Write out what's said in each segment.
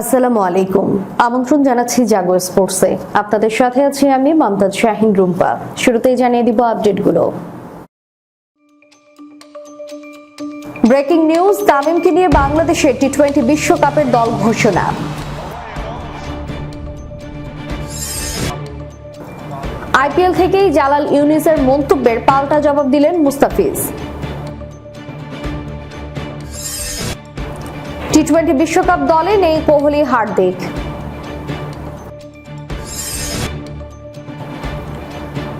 আসসালামু আলাইকুম। আমন্ত্রণ জানাচ্ছি জাগো স্পোর্টসে। আপনাদের সাথে আছি আমি মমতাজ শাহিন রুম্পা। শুরুতেই জানিয়ে দিব আপডেটগুলো। ব্রেকিং নিউজ, তামিমকে নিয়ে বাংলাদেশের টি-20 বিশ্বকাপের দল ঘোষণা। আইপিএল থেকেই জালাল ইউনুসের মন্তব্যের পাল্টা জবাব দিলেন মুস্তাফিজ। টি-20 বিশ্বকাপ দলে নেই কোহলি, হার্দিক।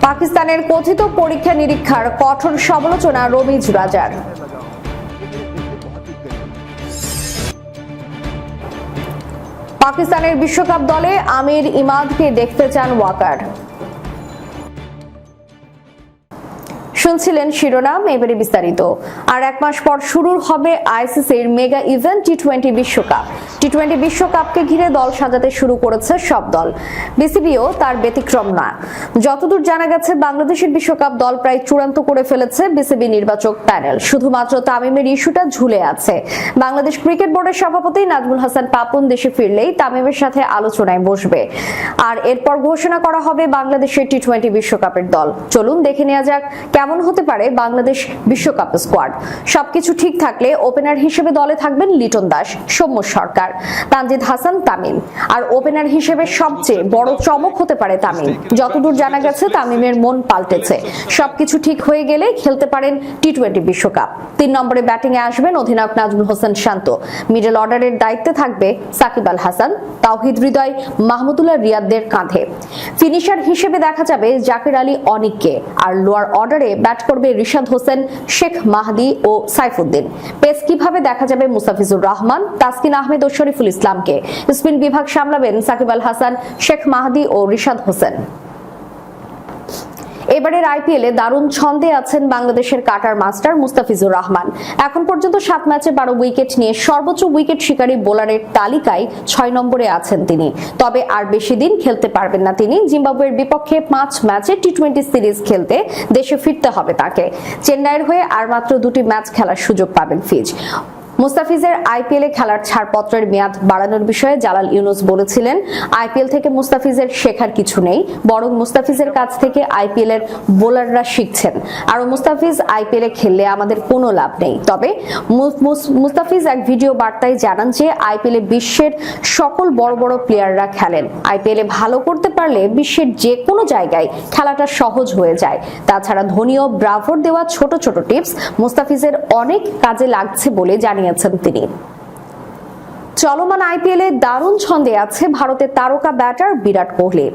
পাকিস্তানের কথিত পরীক্ষা নিরীক্ষার কঠোর সমালোচনা রমিজ রাজার। পাকিস্তানের বিশ্বকাপ দলে আমির ইমাদকে দেখতে চান ওয়াকার। শুনছিলেন শিরোনাম, এবারে বিস্তারিত। আর এক মাস পর শুরু হবে আইসিসির মেগা ইভেন্ট টি-20 বিশ্বকাপ। টি-20 বিশ্বকাপকে ঘিরে দল সাজাতে শুরু করেছে সব দল, বিসিবিও তার ব্যতিক্রম না। যতদূর জানা গেছে, বাংলাদেশের বিশ্বকাপ দল প্রায় চূড়ান্ত করে ফেলেছে বিসিবি নির্বাচক প্যানেল। শুধুমাত্র তামিমের ইস্যুটা ঝুলে আছে। বাংলাদেশ ক্রিকেট বোর্ডের সভাপতি নাজমুল হাসান পাপন দেশে ফিরলেই তামিমের সাথে আলোচনায় বসবে, আর এরপর ঘোষণা করা হবে বাংলাদেশের টি-20 বিশ্বকাপের দল। চলুন দেখে নেওয়া যাক কেমন হতে পারে বাংলাদেশ বিশ্বকাপ স্কোয়াড। সবকিছু ঠিক থাকলে ওপেনার হিসেবে দলে থাকবেন লিটন দাস, সৌম্য সরকার, তানজিদ হাসান, তামিম। আর ওপেনার হিসেবে সবচেয়ে বড় চমক হতে পারে তামিম। যতদূর জানা গেছে, তামিমের মন পাল্টেছে। সবকিছু ঠিক হয়ে গেলে খেলতে পারেন টি-20 বিশ্বকাপ। 3 নম্বরে ব্যাটিং এ আসবেন অধিনায়ক নাজমুল হোসেন শান্ত। মিডল অর্ডারের দায়িত্বে থাকবে সাকিব আল হাসান, তাওহিদ হৃদয়, মাহমুদুল্লাহ রিয়াদদের কাঁধে। ফিনিশার হিসেবে দেখা যাবে জাকির আলী অনিককে। আর লোয়ার অর্ডারে ব্যাট করবে রিশাদ হোসেন, শেখ মাহদি ও সাইফুদ্দিন। পেস কিভাবে দেখা যাবে মুস্তাফিজুর রহমান, তাসকিন আহমেদ ও শরীফুল ইসলামকে। স্পিন বিভাগ সামলাবেন সাকিব আল হাসান, শেখ মাহদি ও রিশাদ হোসেন। এবারের আইপিএলে দারুণ ছন্দে আছেন বাংলাদেশের কাটার মাস্টার মুস্তাফিজুর রহমান। এখন পর্যন্ত 7 ম্যাচে 12 উইকেট নিয়ে সর্বোচ্চ উইকেট শিকারী বোলারের তালিকায় 6 নম্বরে আছেন তিনি। তবে আর বেশি দিন খেলতে পারবেন না তিনি। জিম্বাবুয়ের বিপক্ষে 5 ম্যাচে টি-20 সিরিজ খেলতে দেশে ফিরতে হবে তাকে। চেন্নাইয়ের হয়ে আর মাত্র 2টি ম্যাচ খেলার সুযোগ পাবেন ফিজ। মুস্তাফিজের আইপিএলে খেলার ছাড়পত্রের মেয়াদ বাড়ানোর বিষয়ে জালাল ইউনুস বলেছিলেন, আইপিএল থেকে মুস্তাফিজের শেখার কিছু নেই, বরং মুস্তাফিজের কাছ থেকে আইপিএল এর বোলাররা শিখছেন। আর মুস্তাফিজ আইপিএলে খেললে আমাদের কোনো লাভ নেই। তবে মুস্তাফিজ এক ভিডিও বার্তায় জানান যে আইপিএলে বিশ্বের সকল বড় বড় প্লেয়াররা খেলেন। আইপিএলে ভালো করতে পারলে বিশ্বের যে কোনো জায়গায় খেলাটা সহজ হয়ে যায়। তাছাড়া ধোনি ও ব্রাভোর দেওয়া ছোট ছোট টিপস মুস্তাফিজের অনেক কাজে লাগছে বলে জানিয়েছেন তিনি। চলমান আইপিএলে দারুণ ছন্দে আছে ভারতের তারকা ব্যাটার বিরাট কোহলি।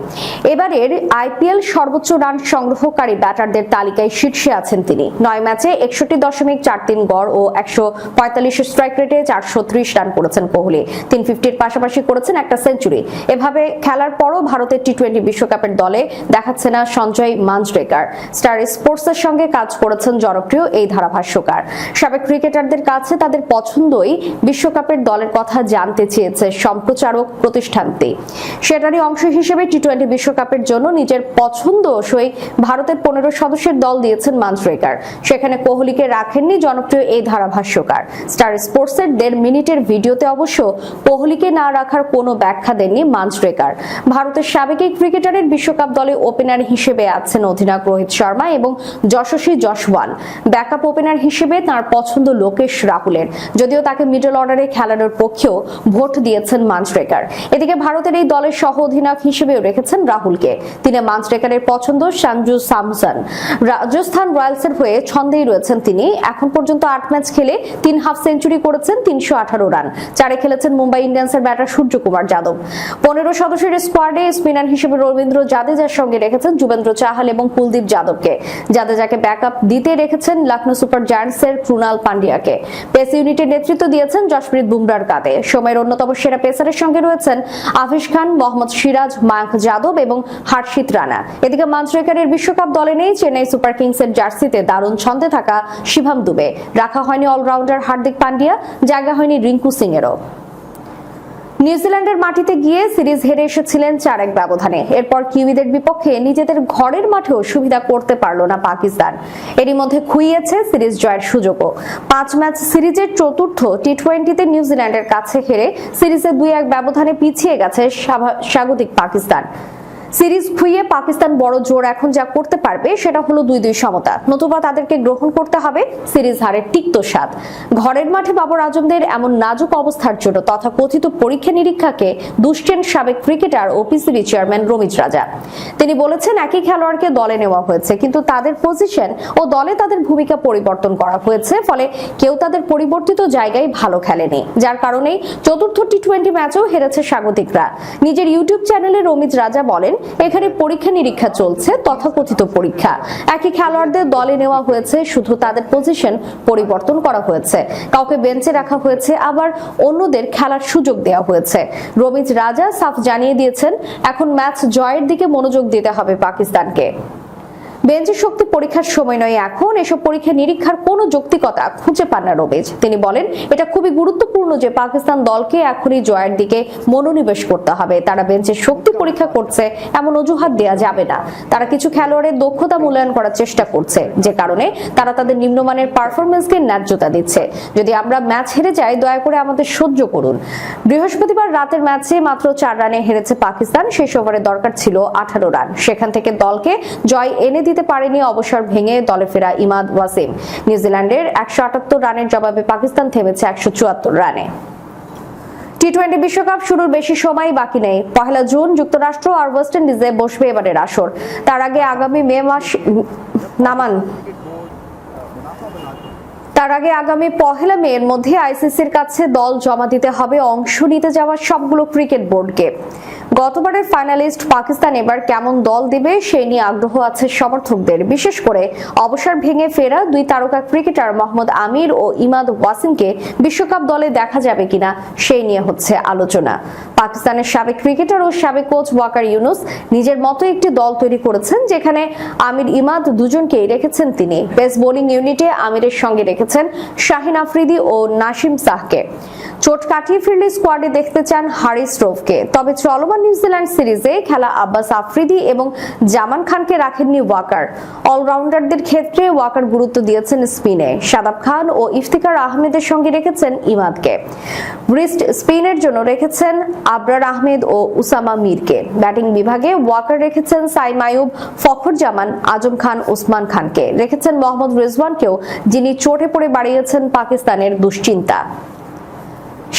এবারের আইপিএল সর্বোচ্চ রান সংগ্রহকারী ব্যাটারদের তালিকায় শীর্ষে আছেন তিনি। 9 ম্যাচে 61.43 গড় ও 145 স্ট্রাইক রেটে 430 রান করেছেন কোহলি। 350-র পাশাপাশি করেছেন একটা সেঞ্চুরি। এভাবে খেলার পরও ভারতের টি-20 বিশ্বকাপের দলে দেখাচ্ছে না সঞ্জয় মাঞ্জরেকার। স্টার স্পোর্টসের সঙ্গে কাজ করেছেন জনপ্রিয় এই ধারাভাষ্যকার। সাবেক ক্রিকেটারদের কাছে তাদের পছন্দই বিশ্বকাপের দলের কথা জানতে চেয়েছে সম্প্রচারক প্রতিষ্ঠানটি। সেটারই অংশ হিসেবে টি-20 বিশ্বকাপের জন্য নিজের পছন্দসই ভারতের 15 সদস্যের দল দিয়েছেন মাঞ্জরেকার। সেখানে কোহলিকে রাখেননি জনপ্রিয় এই ধারাভাষ্যকার। স্টার স্পোর্টসের 1.5 মিনিটের ভিডিওতে অবশ্য কোহলিকে না রাখার কোনো ব্যাখ্যা দেননি মাঞ্জরেকার। ভারতের সাবেক এই ক্রিকেটারের বিশ্বকাপ দলে ওপেনার হিসেবে আছেন অধিনায়ক রোহিত শর্মা এবং যশস্বী জয়সওয়াল। ব্যাকআপ ওপেনার হিসেবে তার পছন্দ লোকেশ রাহুলের, যদিও তাকে মিডল অর্ডারে খেলানোর পক্ষেও ভোট দিয়েছেন মাঞ্জরেকার। এদিকে ভারতের এই দলের সহ অধিনায়ক হিসেবেও রেখেছেন রাহুলকে। তিনি মাঞ্জরেকারের পছন্দ সঞ্জু স্যামসন। রাজস্থান রয়্যালসের হয়ে ছন্দেই রয়েছেন তিনি। এখন পর্যন্ত 8 ম্যাচ খেলে 3 হাফ সেঞ্চুরি করেছেন, 318 রান। 4-এ খেলেছেন মুম্বাই ইন্ডিয়ান্সের ব্যাটার সূর্যকুমার যাদব। 15 সদস্যের স্কোয়াডে স্পিনার হিসেবে রবীন্দ্র জাদেজার সঙ্গে রেখেছেন যুবেন্দ্র চাহাল এবং কুলদীপ যাদবকে। জাদেজাকে ব্যাকআপ দিতে রেখেছেন লখনৌ সুপার জায়ান্টসের ক্রুনাল পান্ডিয়াকে। পেস ইউনিটের নেতৃত্ব দিয়েছেন জশপ্রীত বুমরার কাঁধে। সময়ের অন্যতম সেরা পেসারের সঙ্গে রয়েছেন আফিস খান, মোহাম্মদ সিরাজ, মায়াঙ্ক যাদব এবং হর্ষিত রানা। এদিকে মাঞ্জরেকারের বিশ্বকাপ দলে নেই চেন্নাই সুপার কিংসের জার্সিতে দারুণ ছন্দে থাকা শিভাম দুবে। রাখা হয়নি অলরাউন্ডার হার্দিক পান্ডিয়া, জায়গা হয়নি রিঙ্কু সিং এরও। নিউজিল্যান্ডের মাটিতে গিয়ে সিরিজ হেরে এসেছিলেন 4-1 ব্যবধানে। এরপর কিউইদের বিপক্ষে নিজেদের ঘরের মাঠেও সুবিধা করতে পারল না পাকিস্তান। এরই মধ্যে খুইয়েছে সিরিজ জয়ের সুযোগও। 5 ম্যাচ সিরিজের চতুর্থ টি-20তে নিউজিল্যান্ডের কাছে হেরে সিরিজে 2-1 ব্যবধানে পিছিয়ে গেছে স্বাগতিক পাকিস্তান। সিরিজ খুইয়ে পাকিস্তান বড় জোর এখন যা করতে পারবে সেটা হলো 2-2 সমতা, নতুবা তাদেরকে গ্রহণ করতে হবে সিরিজ হারের তিক্ত স্বাদ। ঘরের মাঠে বাবর আজমদের এমন নাজুক অবস্থার জন্য তথাকথিত পরীক্ষা নিরীক্ষাকে দুষছেন সাবেক ক্রিকেটার ও পিসিবি চেয়ারম্যান রমিজ রাজা। তিনি বলেছেন, একই খেলোয়াড়কে দলে নেওয়া হয়েছে, কিন্তু তাদের পজিশন ও দলে তাদের ভূমিকা পরিবর্তন করা হয়েছে, ফলে কেউ তাদের পরিবর্তিত জায়গায় ভালো খেলেনি, যার কারণেই চতুর্থ টি-20 ম্যাচেও হেরেছে স্বাগতিকরা। নিজের ইউটিউব চ্যানেলে রমিজ রাজা বলেন, এখানে পরীক্ষা নিরীক্ষা চলছে, তথাকথিত পরীক্ষা। একই খেলোয়াড়দের দলে নেওয়া হয়েছে, শুধু তাদের পজিশন পরিবর্তন করা হয়েছে, কাউকে বেঞ্চে রাখা হয়েছে, আবার অন্যদের খেলার সুযোগ দেওয়া হয়েছে। রমিজ রাজা সাফ জানিয়ে দিয়েছেন, এখন ম্যাচ জয়ের দিকে মনোযোগ দিতে হবে পাকিস্তানকে। বেঞ্চের শক্তি পরীক্ষার সময় নয় এখন, এসব পরীক্ষা নিরীক্ষার কোনো যৌক্তিকতা খুঁজে পান না রমিজ। তিনি বলেন, এটা খুবই গুরুত্বপূর্ণ যে পাকিস্তান দলকে এখনই জয়ের দিকে মনোনিবেশ করতে হবে। তারা বেঞ্চের শক্তি পরীক্ষা করছে এমন অজুহাত দেওয়া যাবে না। তারা কিছু খেলোয়াড়ের দক্ষতা মূল্যায়ন করার চেষ্টা করছে, যে কারণে তারা তাদের নিম্নমানের পারফরমেন্সকে ন্যায্যতা দিচ্ছে। যদি আমরা ম্যাচ হেরে যাই, দয়া করে আমাদের সহ্য করুন। বৃহস্পতিবার রাতের ম্যাচে মাত্র 4 রানে হেরেছে পাকিস্তান। শেষ ওভারে দরকার ছিল 18 রান। সেখান থেকে দলকে জয় এনে দিতে পারেনি অবসর ভেঙে দলে ফেরা ইমাদ ওয়াসিম। নিউজিল্যান্ডের 178 রানের জবাবে পাকিস্তান থেমেছে 174 রানে। টি-20 বিশ্বকাপ শুরুর বেশি সময় বাকি নেই। 1 জুন যুক্তরাষ্ট্র আর ওয়েস্ট ইন্ডিজে বসবে এবারের আসর। তার আগে আগামী 1 মের মধ্যে আইসিসির কাছে দল জমা দিতে হবে অংশ নিতে যাওয়া সবগুলো ক্রিকেট বোর্ডকে। গতবারের ফাইনালিস্ট পাকিস্তান এবার কেমন দল দিবে সেই নিয়ে আগ্রহ আছে সমর্থকদের। বিশেষ করে অবসর ভেঙে ফেরা 2 তারকা ক্রিকেটার মোহাম্মদ আমির ও ইমাদ ওয়াসিমকে বিশ্বকাপ দলে দেখা যাবে কিনা সেই নিয়ে হচ্ছে আলোচনা। পাকিস্তানের সাবেক ক্রিকেটার ও সাবেক কোচ ওয়াকার ইউনুস নিজের মতো একটি দল তৈরি করেছেন, যেখানে আমির ইমাদ দুজনকেই রেখেছেন তিনি। পেস বোলিং ইউনিটে আমিরের সঙ্গে রেখেছেন শাহিন আফ্রিদি ও নাসিম শাহকে। চোট কাটিয়ে ফিরলে স্কোয়াডে দেখতে চান হারিস রৌফকে। তবে চলমান নিউজিল্যান্ড সিরিজে খেলা আব্বাস আফ্রিদি এবং জামান খানকে রাখেননি ওয়াকার। অলরাউন্ডারদের ক্ষেত্রে ওয়াকার গুরুত্ব দিয়েছেন স্পিনে। শাদাব খান ও ইফতিকার আহমেদের সঙ্গে রেখেছেন ইমাদকে। ব্রিস্ট স্পিনের জন্য রেখেছেন আবরার আহমেদ ও উসামা মিরকে। ব্যাটিং বিভাগে ওয়াকার রেখেছেন সাইম আইয়ুব, ফখর জামান, আজম খান, ওসমান খানকে। রেখেছেন মোহাম্মদ রিজওয়ানকেও, যিনি চোটে পড়ে বাড়িয়েছেন পাকিস্তানের দুশ্চিন্তা।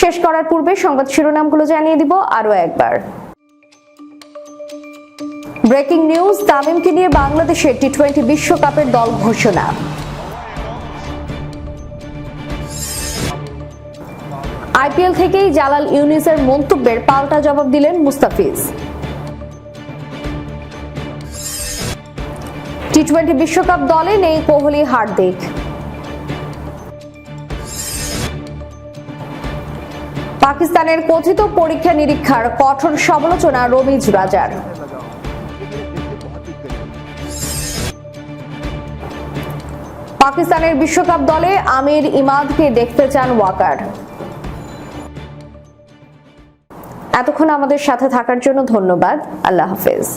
শেষ করার পূর্বে সংবাদ শিরোনামগুলো জানিয়ে দিব আরো একবার। ব্রেকিং নিউজ, তামিমকে নিয়ে বাংলাদেশের টি-20 বিশ্বকাপের দল ঘোষণা। আইপিএল থেকেই জালাল ইউনুসের মন্তব্যের পাল্টা জবাব দিলেন মুস্তাফিজ। টি-20 বিশ্বকাপ দলে নেই কোহলি, হার্দিক। পাকিস্তানের কথিত পরীক্ষা নিরীক্ষার কঠোর সমালোচনা রমিজ রাজার। পাকিস্তানের বিশ্বকাপ দলে আমির ইমাদকে দেখতে চান ওয়াকার। এতক্ষণ আমাদের সাথে থাকার জন্য ধন্যবাদ। আল্লাহ হাফেজ।